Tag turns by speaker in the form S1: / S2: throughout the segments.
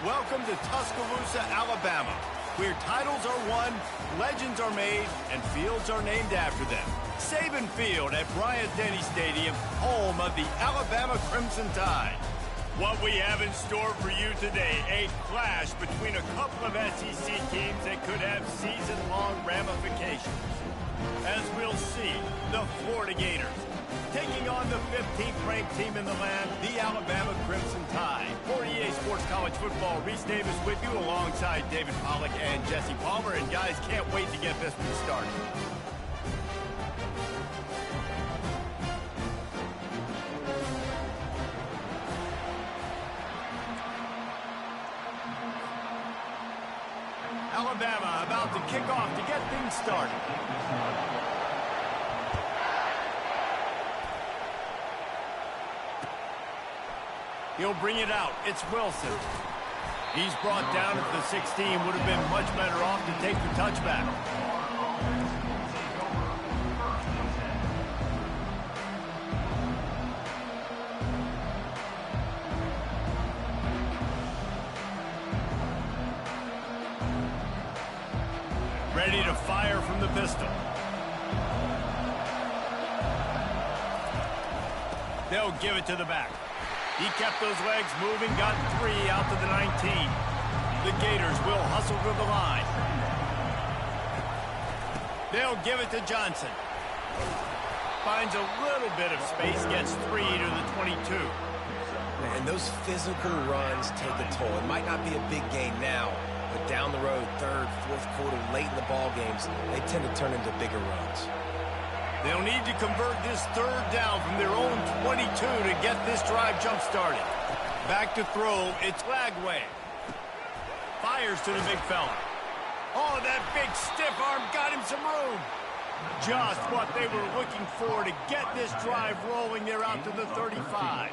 S1: Welcome to Tuscaloosa, Alabama, where titles are won, legends are made, and fields are named after them. Saban Field at Bryant-Denny Stadium, home of the Alabama Crimson Tide. What we have in store for you today, a clash between a couple of SEC teams that could have season-long ramifications. As we'll see, the Florida Gators taking on the 15th ranked team in the land, the Alabama Crimson Tide. For EA Sports College Football, Reese Davis with you alongside David Pollack and Jesse Palmer. And guys, can't wait to get this one started. Alabama about to kick off to get things started. He'll bring it out. It's Wilson. He's brought down at the 16. Would have been much better off to take the touchback. Ready to fire from the pistol. They'll give it to the back. He kept those legs moving, got 3 out to the 19. The Gators will hustle to the line. They'll give it to Johnson. Finds a little bit of space, gets 3 to the 22.
S2: Man, those physical runs take a toll. It might not be a big gain now, but down the road, third, fourth quarter, late in the ball games, they tend to turn into bigger runs.
S1: They'll need to convert this third down from their own 22 to get this drive jump-started. Back to throw, it's Lagway. Fires to the big fella. Oh, that big stiff arm got him some room. Just what they were looking for to get this drive rolling. They're out to the 35.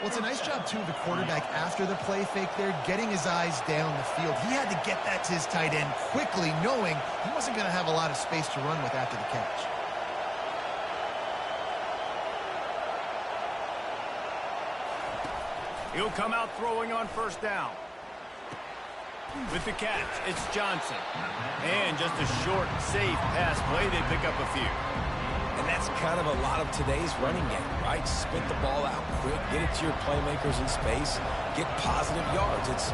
S3: Well, it's a nice job, too, of the quarterback after the play fake there, getting his eyes down the field. He had to get that to his tight end quickly, knowing he wasn't going to have a lot of space to run with after the catch.
S1: He'll come out throwing on first down. With the catch, it's Johnson. And just a short, safe pass play, they pick up a few.
S2: And that's kind of a lot of today's running game, right? Spit the ball out quick, get it to your playmakers in space, get positive yards. It's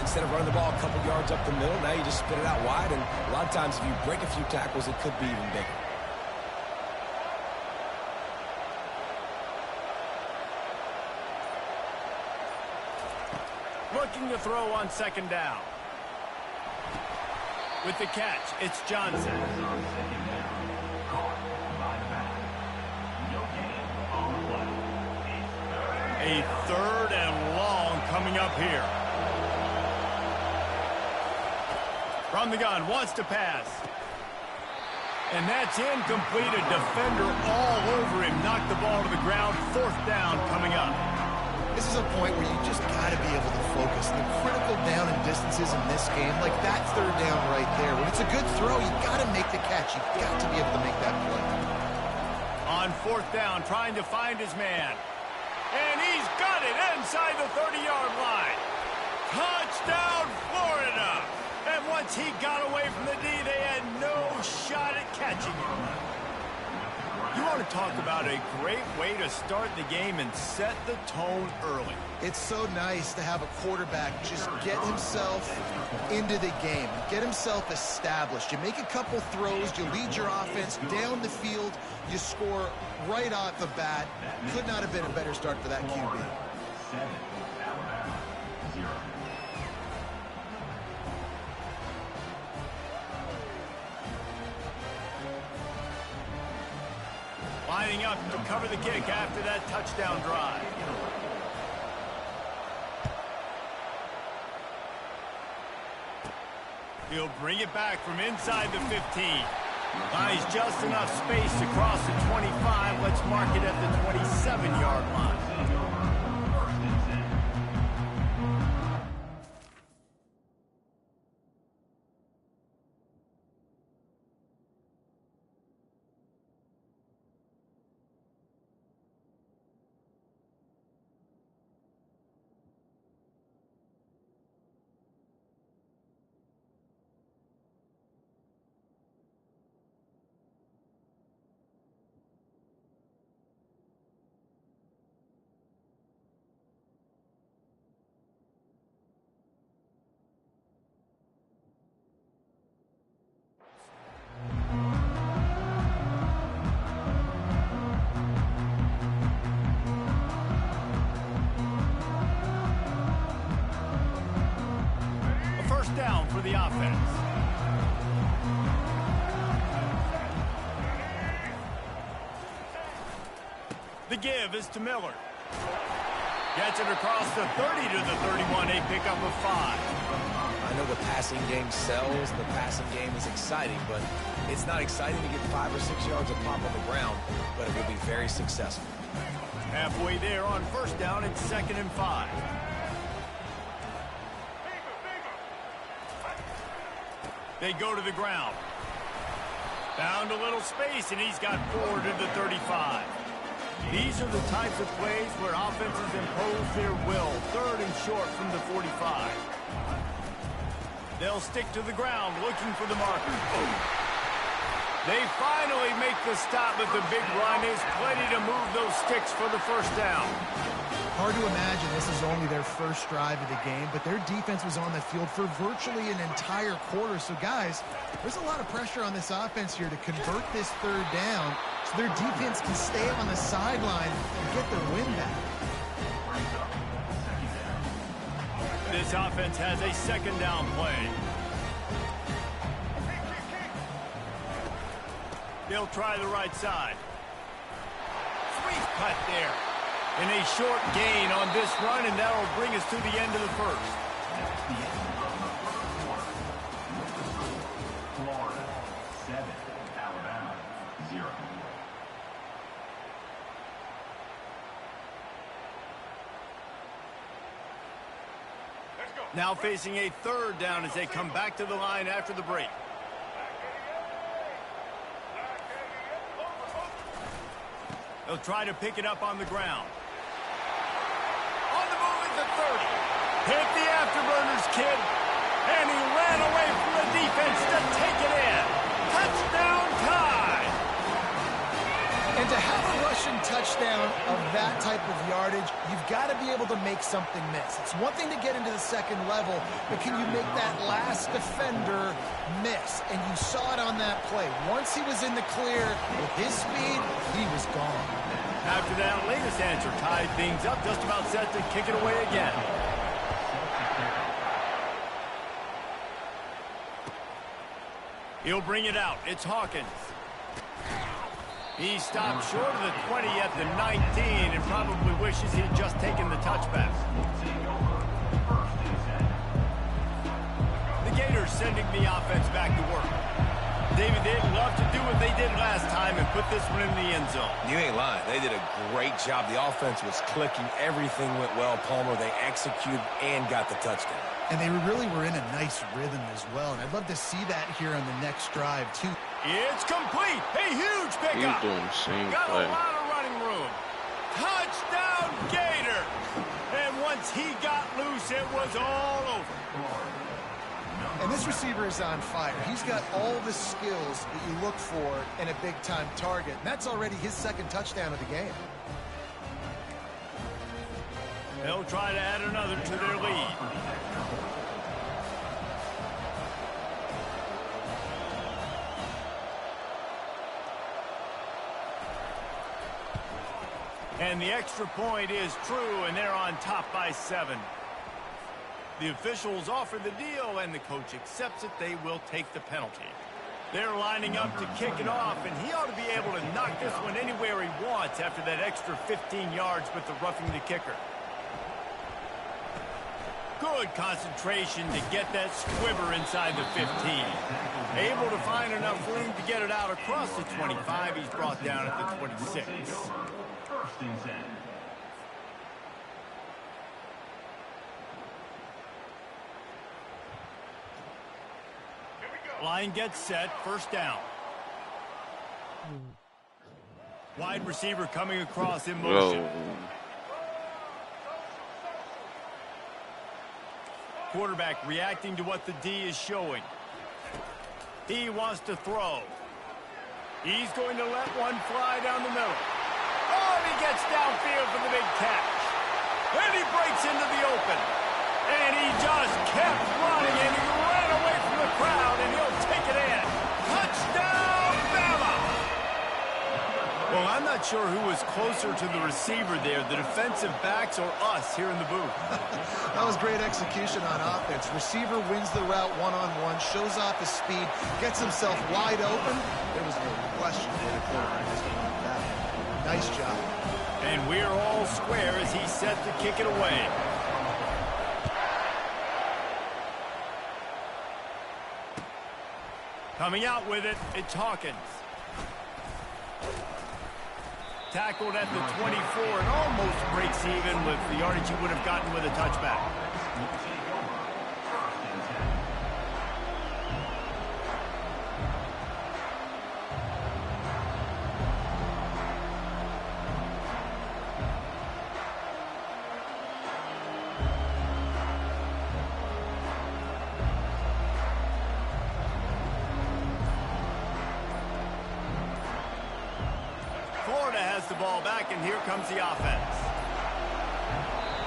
S2: instead of running the ball a couple yards up the middle, now you just spit it out wide. And a lot of times if you break a few tackles, it could be even bigger.
S1: Looking to throw on second down. With the catch, it's Johnson. A third and long coming up here. From the gun, wants to pass. And that's incomplete. A defender all over him. Knocked the ball to the ground. Fourth down coming up.
S3: This is a point where you just got to be able to focus. The critical down and distances in this game, like that third down right there. When it's a good throw, you got to make the catch. You got to be able to make that play.
S1: On fourth down, trying to find his man. And he's got it inside the 30-yard line. Touchdown, Florida. And once he got away from the D, they had no shot at catching him. You want to talk about a great way to start the game and set the tone early.
S3: It's so nice to have a quarterback just get himself into the game, get himself established. You make a couple throws, you lead your offense down the field, you score right off the bat. Could not have been a better start for that QB.
S1: Lining up to cover the kick after that touchdown drive. He'll bring it back from inside the 15. Buys just enough space to cross the 25. Let's mark it at the 27-yard line. the offense. The give is to Miller. Gets it across the 30 to the 31, a pickup of 5.
S2: I know the passing game sells, the passing game is exciting, but it's not exciting to get 5 or 6 yards of pop on the ground, but it will be very successful.
S1: Halfway there on first down, it's 2nd and 5. They go to the ground. Found a little space, and he's got 4 to the 35. These are the types of plays where offenses impose their will. 3rd and short from the 45. They'll stick to the ground looking for the marker. They finally make the stop, but the big run is plenty to move those sticks for the first down.
S3: Hard to imagine this is only their first drive of the game, but their defense was on the field for virtually an entire quarter. So, guys, there's a lot of pressure on this offense here to convert this 3rd down so their defense can stay on the sideline and get their win back.
S1: This offense has a 2nd down play. They'll try the right side. Sweet cut there. And a short gain on this run, and that'll bring us to the end of the first.
S4: Florida 7, Alabama 0.
S1: Now facing a 3rd down as they come back to the line after the break. They'll try to pick it up on the ground. On the move at the 30. Hit the afterburners, kid. And he ran away from the defense to take it in. Touchdown tie.
S3: And to have a rushing touchdown of that type of yardage, you've got to be able to make something miss. It's one thing to get into the 2nd level, but can you make that last defender miss? And you saw it on that play. Once he was in the clear with his speed, he was gone.
S1: After that latest answer tied things up, just about set to kick it away again. He'll bring it out. It's Hawkins. He stopped short of the 20 at the 19 and probably wishes he'd just taken the touchback. The Gators sending the offense back to work. David, they'd love to do what they did last time and put this one in the end zone.
S2: You ain't lying. They did a great job. The offense was clicking. Everything went well, Palmer. They executed and got the touchdown.
S3: And they really were in a nice rhythm as well. And I'd love to see that here on the next drive, too.
S1: It's complete. A huge pickup.
S5: He's doing the same
S1: Got
S5: play.
S1: a lot of running room. Touchdown, Gator. And once he got loose, it was all over.
S3: And this receiver is on fire. He's got all the skills that you look for in a big-time target. And that's already his 2nd touchdown of the game.
S1: They'll try to add another to their lead. And the extra point is true, and they're on top by 7. The officials offer the deal, and the coach accepts it. They will take the penalty. They're lining up to kick it off, and he ought to be able to knock this one anywhere he wants after that extra 15 yards with the roughing the kicker. Good concentration to get that squibber inside the 15. Able to find enough room to get it out across the 25. He's brought down at the 26.
S4: First and 10.
S1: Line gets set, first down. Wide receiver coming across in motion. Quarterback reacting to what the D is showing. He wants to throw. He's going to let one fly down the middle. Oh, and he gets downfield for the big catch. And he breaks into the open. And he just kept running, and he ran away from the crowd, and he'll take it in. Touchdown, Bama! Well, I'm not sure who was closer to the receiver there, the defensive backs or us here in the booth.
S3: That was great execution on offense. Receiver wins the route one-on-one, shows off his speed, gets himself wide open. There was no question where the quarterback was going with that. Nice job.
S1: And we're all square as he's set to kick it away. Coming out with it, it's Hawkins. Tackled at the 24 and almost breaks even with the yardage he would have gotten with a touchback. Florida has the ball back, and here comes the offense.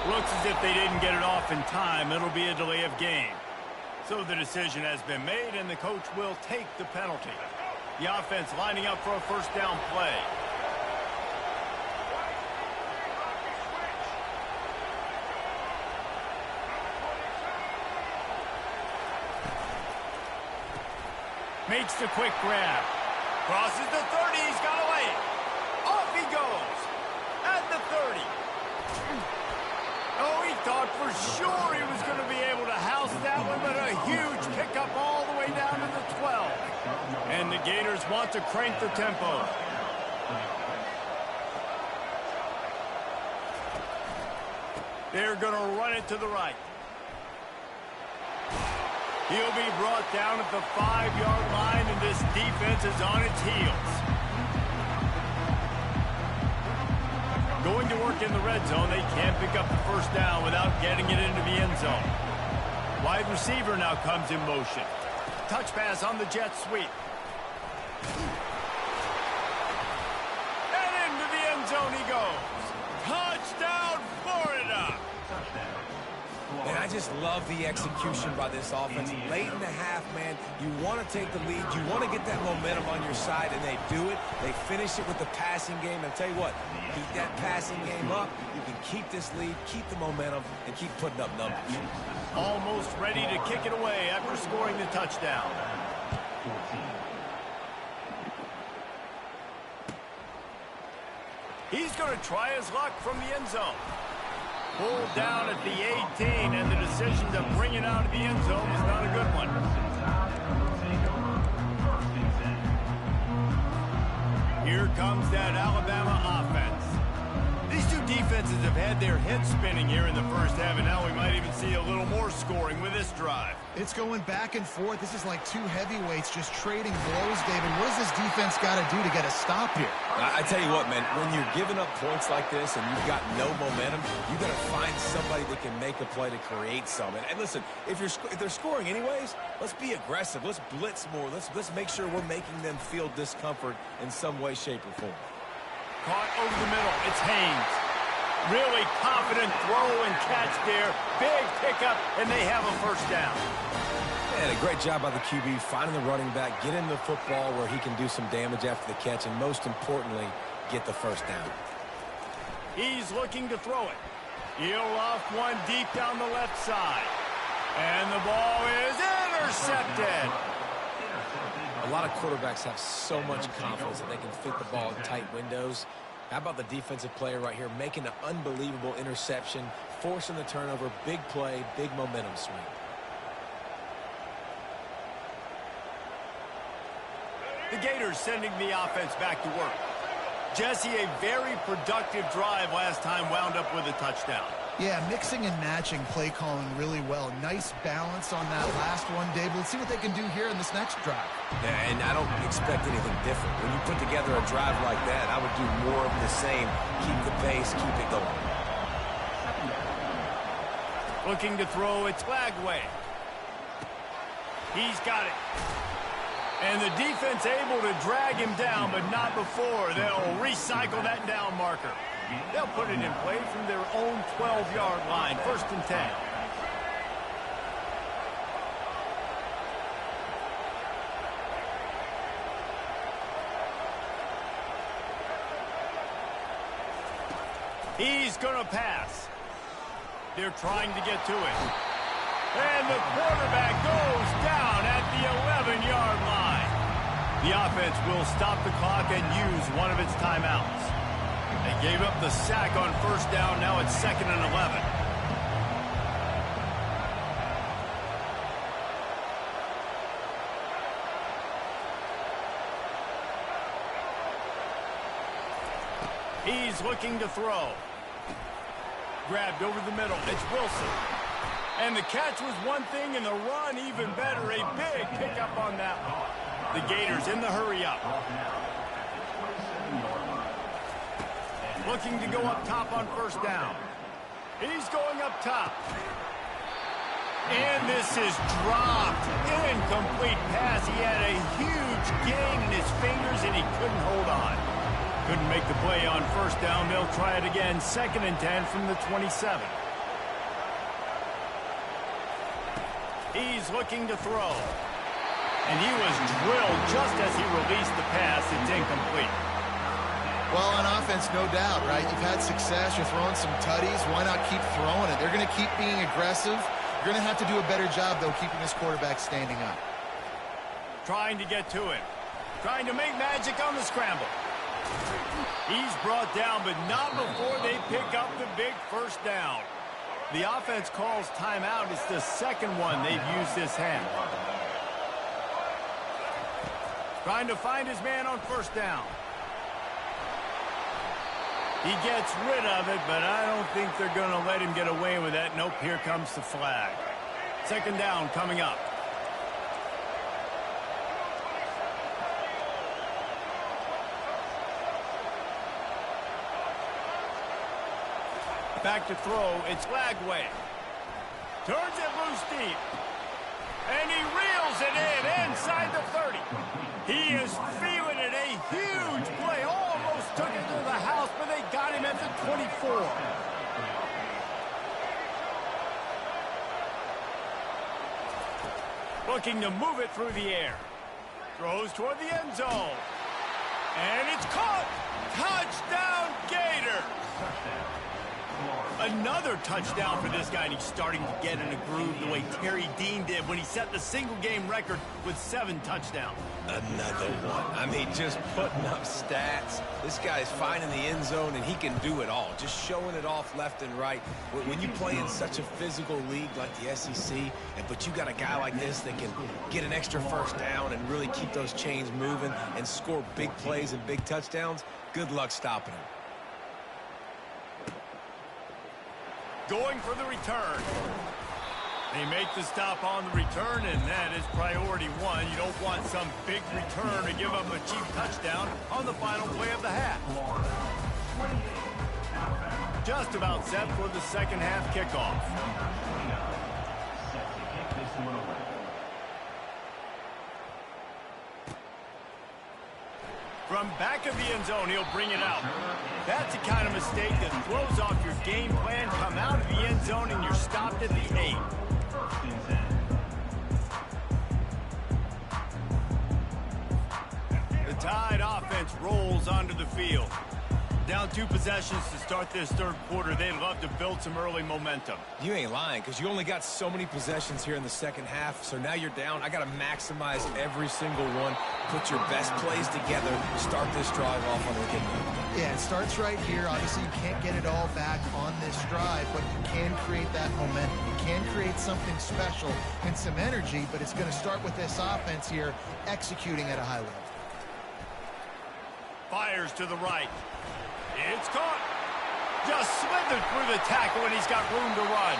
S1: Looks as if they didn't get it off in time. It'll be a delay of game. So the decision has been made, and the coach will take the penalty. The offense lining up for a first down play. Makes the quick grab. Crosses the 30. He's got away. Off he goes. At the 30. Oh, he thought for sure he was going to be able to house that one, but a huge pickup all the way down to the 12. And the Gators want to crank the tempo. They're going to run it to the right. He'll be brought down at the 5-yard line, and this defense is on its heels. Going to work in the red zone. They can't pick up the first down without getting it into the end zone. Wide receiver now comes in motion. Touch pass on the jet sweep. And into the end zone he goes. Touchdown, Florida!
S2: And I just love the execution by this offense. Late in the half, man, you want to take the lead. You want to get that momentum on your side, and they do it. They finish it with the passing game. And I'll tell you what, keep that passing game up. You can keep this lead, keep the momentum, and keep putting up numbers.
S1: Almost ready to kick it away after scoring the touchdown. He's going to try his luck from the end zone. Pulled down at the 18, and the decision to bring it out of the end zone is not a good one. Here comes that Alabama offense. These two defenses have had their heads spinning here in the first half, and now we might even see a little more scoring with this drive.
S3: It's going back and forth. This is like two heavyweights just trading blows, David. What does this defense got to do to get a stop here?
S2: I tell you what, man, when you're giving up points like this and you've got no momentum, you got to find somebody that can make a play to create some. And listen, if they're scoring anyways, let's be aggressive. Let's blitz more. Let's make sure we're making them feel discomfort in some way, shape, or form.
S1: Caught over the middle. It's Haynes. Really confident throw and catch there. Big pickup, and they have a first down.
S2: And a great job by the QB finding the running back, get him the football where he can do some damage after the catch, and most importantly, get the first down.
S1: He's looking to throw it. He'll off one deep down the left side. And the ball is intercepted.
S2: A lot of quarterbacks have so much confidence that they can fit the ball in tight windows. How about the defensive player right here making an unbelievable interception, forcing the turnover, big play, big momentum swing.
S1: The Gators sending the offense back to work. Jesse, a very productive drive last time, wound up with a touchdown.
S3: Yeah, mixing and matching play calling really well. Nice balance on that last one, Dave. Let's see what they can do here in this next drive.
S2: Yeah, and I don't expect anything different. When you put together a drive like that, I would do more of the same. Keep the pace, keep it going.
S1: Looking to throw, it's Lagway. He's got it. And the defense able to drag him down, but not before. They'll recycle that down marker. They'll put it in play from their own 12-yard line, 1st and 10. He's going to pass. They're trying to get to it. And the quarterback goes down at the 11-yard line. The offense will stop the clock and use one of its timeouts. They gave up the sack on first down. Now it's 2nd and 11. He's looking to throw. Grabbed over the middle. It's Wilson. And the catch was one thing, and the run even better. A big pickup on that one. The Gators in the hurry up. Looking to go up top on first down. He's going up top. And this is dropped. Incomplete pass. He had a huge gain in his fingers, and he couldn't hold on. Couldn't make the play on first down. They'll try it again. 2nd and 10 from the 27. He's looking to throw. And he was drilled just as he released the pass. It's incomplete.
S3: Well, on offense, no doubt, right? You've had success. You're throwing some tutties. Why not keep throwing it? They're going to keep being aggressive. You're going to have to do a better job, though, keeping this quarterback standing up.
S1: Trying to get to it. Trying to make magic on the scramble. He's brought down, but not before they pick up the big first down. The offense calls timeout. It's the second one they've used this half. Trying to find his man on first down. He gets rid of it, but I don't think they're going to let him get away with that. Nope, here comes the flag. 2nd down coming up. Back to throw. It's Lagway. Turns it loose deep. And he reels it in inside the 30. He is feeling it. A huge play. Almost took it to the house, but they got him at the 24. Looking to move it through the air. Throws toward the end zone. And it's caught. Touchdown, Gator. Another touchdown for this guy, and he's starting to get in a groove the way Terry Dean did when he set the single-game record with 7 touchdowns.
S2: Another one. I mean, just putting up stats. This guy's finding the end zone, and he can do it all. Just showing it off left and right. When you play in such a physical league like the SEC, but you got a guy like this that can get an extra first down and really keep those chains moving and score big plays and big touchdowns, good luck stopping him.
S1: Going for the return. They make the stop on the return, and that is priority one. You don't want some big return to give up a cheap touchdown on the final play of the half. Just about set for the second half kickoff. From back of the end zone, he'll bring it out. That's the kind of mistake that throws off your game plan. Come out of the end zone, and you're stopped at the 8. The Tide offense rolls onto the field. Down 2 possessions to start this third quarter. They'd love to build some early momentum.
S2: You ain't lying, because you only got so many possessions here in the second half, so now you're down. I got to maximize every single one. Put your best plays together. Start this drive off on a good note.
S3: Yeah, it starts right here. Obviously, you can't get it all back on this drive, but you can create that momentum. You can create something special and some energy, but it's going to start with this offense here executing at a high level.
S1: Fires to the right. It's caught. Just slithered through the tackle, and he's got room to run.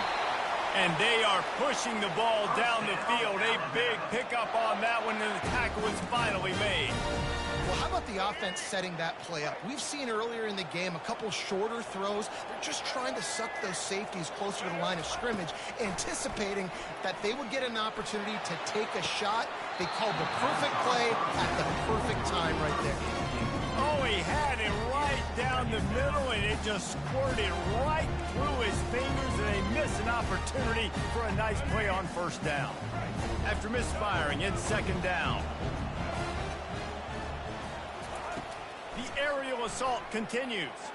S1: And they are pushing the ball down the field. A big pickup on that one, and the tackle is finally made.
S3: Well, how about the offense setting that play up? We've seen earlier in the game a couple shorter throws. They're just trying to suck those safeties closer to the line of scrimmage, anticipating that they would get an opportunity to take a shot. They called the perfect play at the perfect time right there.
S1: Oh, he had it right down the middle, and it just squirted right through his fingers, and they miss an opportunity for a nice play on first down. After misfiring, it's second down. The aerial assault continues.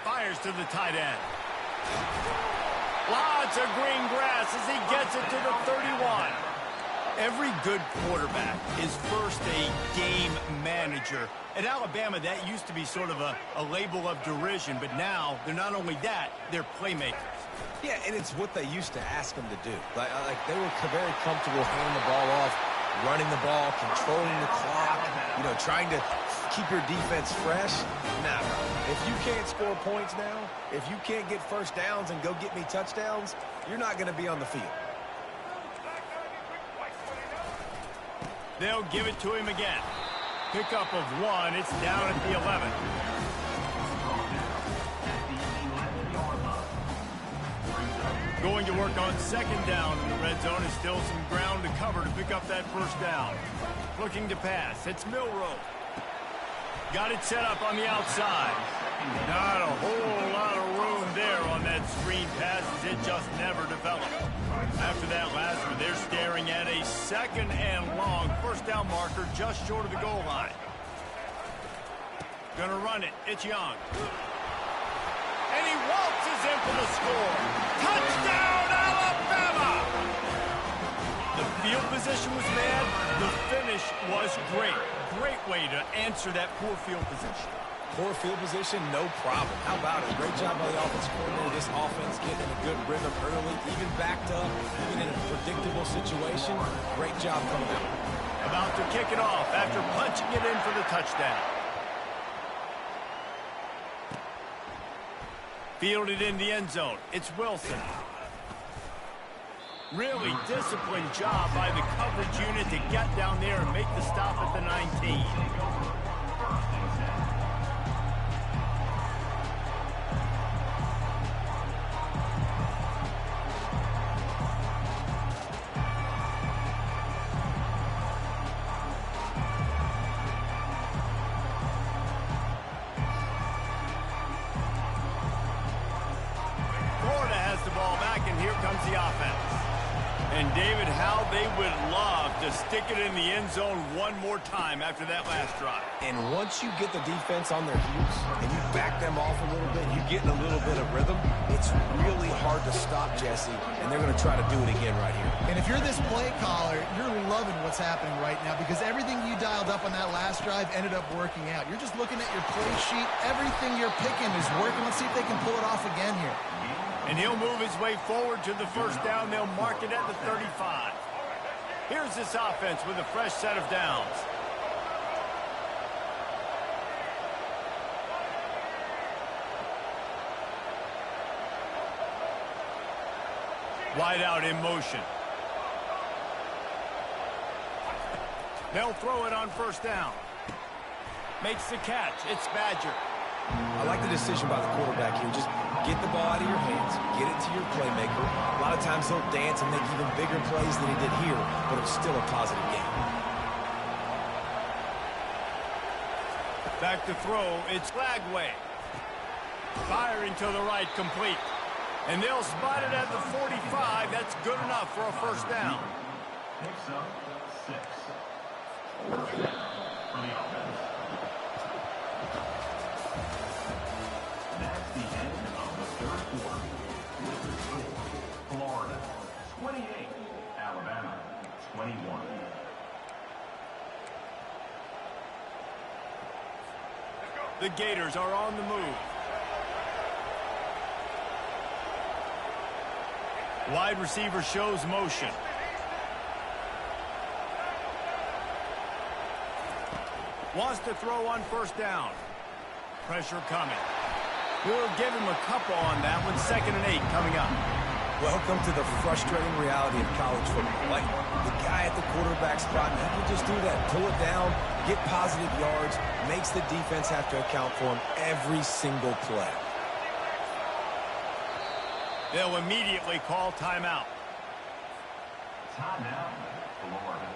S1: Fires to the tight end. Lots of green grass as he gets it to the 31. Every good quarterback is first a game manager. At Alabama, that used to be sort of a label of derision, but now they're not only that, they're playmakers.
S2: Yeah, and it's what they used to ask them to do. Like they were very comfortable handing the ball off, running the ball, controlling the clock, trying to keep your defense fresh. Nah, bro. If you can't score points now, if you can't get first downs and go get me touchdowns, you're not going to be on the field.
S1: They'll give it to him again. Pickup of 1. It's down at the 11. Going to work on second down in the red zone. Is still some ground to cover to pick up that first down. Looking to pass. It's Milroe. Got it set up on the outside. Not a whole lot of room there on that screen pass as it just never developed. After that last one, they're staring at a second and long first down marker just short of the goal line. Gonna run it. It's Young. And he waltzes in for the score. Touchdown, Alabama! The field position was bad. The finish was great. Great way to answer that poor field position.
S2: Poor field position, no problem. How about it? Great job by the offensive coordinator. This offense getting in a good rhythm early, even backed up, even in a predictable situation. Great job coming out.
S1: About to kick it off after punching it in for the touchdown. Fielded in the end zone. It's Wilson. Really disciplined job by the coverage unit to get down there and make the stop at the 19. Florida has the ball back, and here comes the offense. And, David, how they would love to stick it in the end zone one more time after that last drive.
S2: And once you get the defense on their heels and you back them off a little bit, you get in a little bit of rhythm, it's really hard to stop, Jesse, and they're going to try to do it again right here.
S3: And if you're this play caller, you're loving what's happening right now because everything you dialed up on that last drive ended up working out. You're just looking at your play sheet. Everything you're picking is working. Let's see if they can pull it off again here.
S1: And he'll move his way forward to the first down. They'll mark it at the 35. Here's this offense with a fresh set of downs. Wide out in motion. They'll throw it on first down. Makes the catch. It's Badger.
S2: I like the decision by the quarterback here. Just get the ball out of your hands, get it to your playmaker. A lot of times he'll dance and make even bigger plays than he did here, but it's still a positive game.
S1: Back to throw, it's Flagway. Firing to the right, complete. And they'll spot it at the 45. That's good enough for a first down.
S4: Picks up 6. For the offense. That's the end of the third quarter. With the score, Florida 28, Alabama 21.
S1: The Gators are on the move. Wide receiver shows motion. Wants to throw on first down. Pressure coming. We'll give him a couple on that one. 2nd and 8 coming up.
S2: Welcome to the frustrating reality of college football. Like, the guy at the quarterback spot, he can just do that. Pull it down, get positive yards, makes the defense have to account for him every single play.
S1: They'll immediately call timeout.
S4: Timeout, Florida.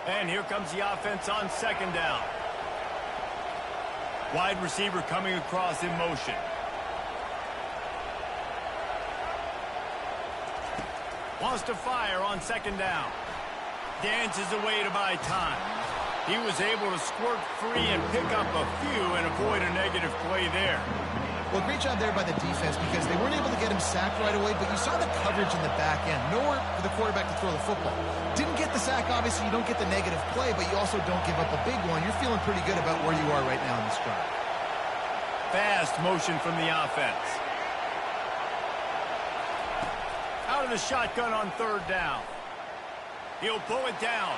S1: And here comes the offense on 2nd down. Wide receiver coming across in motion. Wants to fire on 2nd down. Dances away to buy time. He was able to squirt free and pick up a few and avoid a negative play there.
S3: Well, great job there by the defense because they weren't able to get him sacked right away, but you saw the coverage in the back end. Nowhere for the quarterback to throw the football. Didn't get the sack, obviously. You don't get the negative play, but you also don't give up a big one. You're feeling pretty good about where you are right now in this drive.
S1: Fast motion from the offense. Out of the shotgun on third down. He'll pull it down.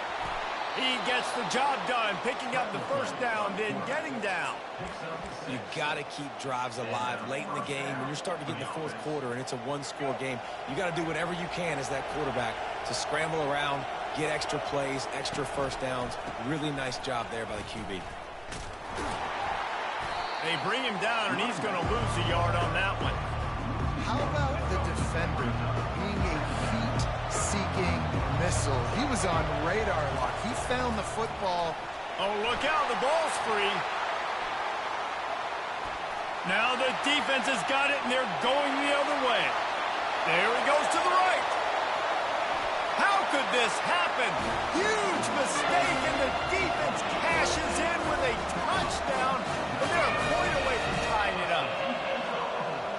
S1: He gets the job done, picking up the first down, then getting down.
S2: You got to keep drives alive late in the game. When you're starting to get in the fourth quarter and it's a one-score game, you got to do whatever you can as that quarterback to scramble around, get extra plays, extra first downs. Really nice job there by the QB.
S1: They bring him down, and he's going to lose a yard on that one.
S3: How about the defender being a heat-seeking missile? He was on radar lock. He found the football.
S1: Oh, look out. The ball's free. Now the defense has got it, and they're going the other way. There he goes to the right. How could this happen? Huge mistake, and the defense cashes in with a touchdown, and they're a point away from tying it up.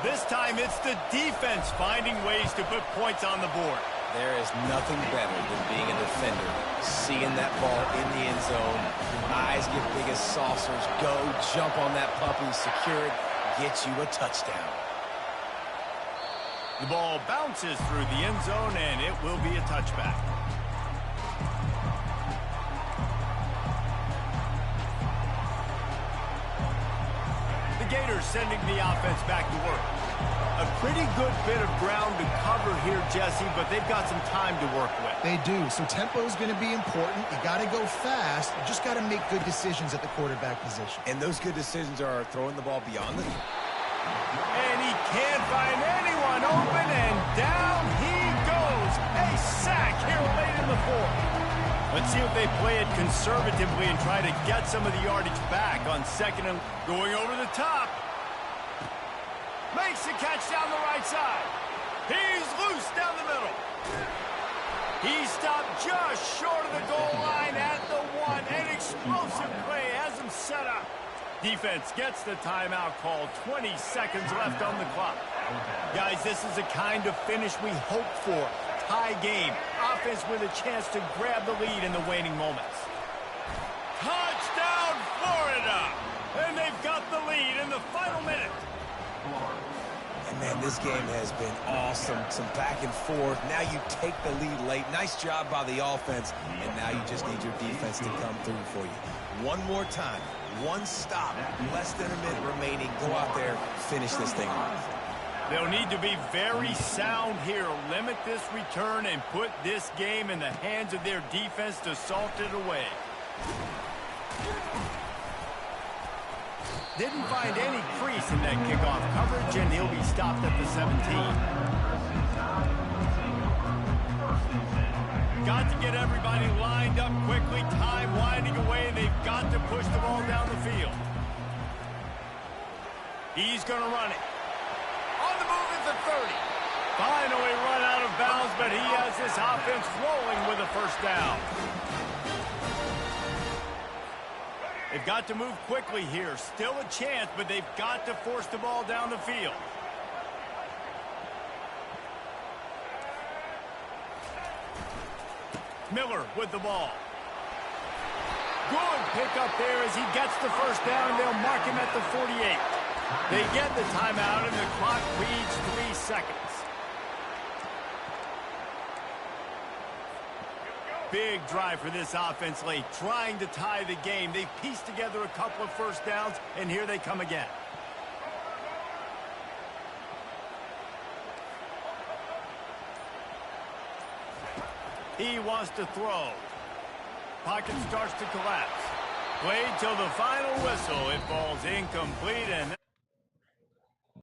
S1: This time, it's the defense finding ways to put points on the board.
S2: There is nothing better than being a defender. Seeing that ball in the end zone, eyes get big as saucers, go, jump on that puppy, secure it, get you a touchdown.
S1: The ball bounces through the end zone, and it will be a touchback. The Gators sending the offense back to work. A pretty good bit of ground to cover here, Jesse, but they've got some time to work with.
S3: They do, so tempo is going to be important. You got to go fast. You just got to make good decisions at the quarterback position.
S2: And those good decisions are throwing the ball beyond the knee.
S1: And he can't find anyone open, and down he goes. A sack here late in the fourth. Let's see if they play it conservatively and try to get some of the yardage back on second and going over the top. Makes the catch down the right side. He's loose down the middle. He stopped just short of the goal line at the one. An explosive play has him set up. Defense gets the timeout call. 20 seconds left on the clock. Guys, this is the kind of finish we hope for. Tie game. Offense with a chance to grab the lead in the waning moments. Touchdown, Florida! And they've got the lead in the final minute.
S2: And man, this game has been awesome. Some back and forth. Now you take the lead late. Nice job by the offense. And now you just need your defense to come through for you. One more time. One stop. Less than a minute remaining. Go out there. Finish this thing off.
S1: They'll need to be very sound here. Limit this return and put this game in the hands of their defense to salt it away. Didn't find any crease in that kickoff coverage, and he'll be stopped at the 17. Got to get everybody lined up quickly. Time winding away, and they've got to push the ball down the field. He's going to run it. On the move at the 30. Finally run out of bounds, but he has this offense rolling with a first down. They've got to move quickly here. Still a chance, but they've got to force the ball down the field. Miller with the ball. Good pickup there as he gets the first down. They'll mark him at the 48. They get the timeout, and the clock reads 3 seconds. Big drive for this offense late, trying to tie the game. They've pieced together a couple of first downs, and here they come again. He wants to throw. Pocket starts to collapse. Played till the final whistle. It falls incomplete, and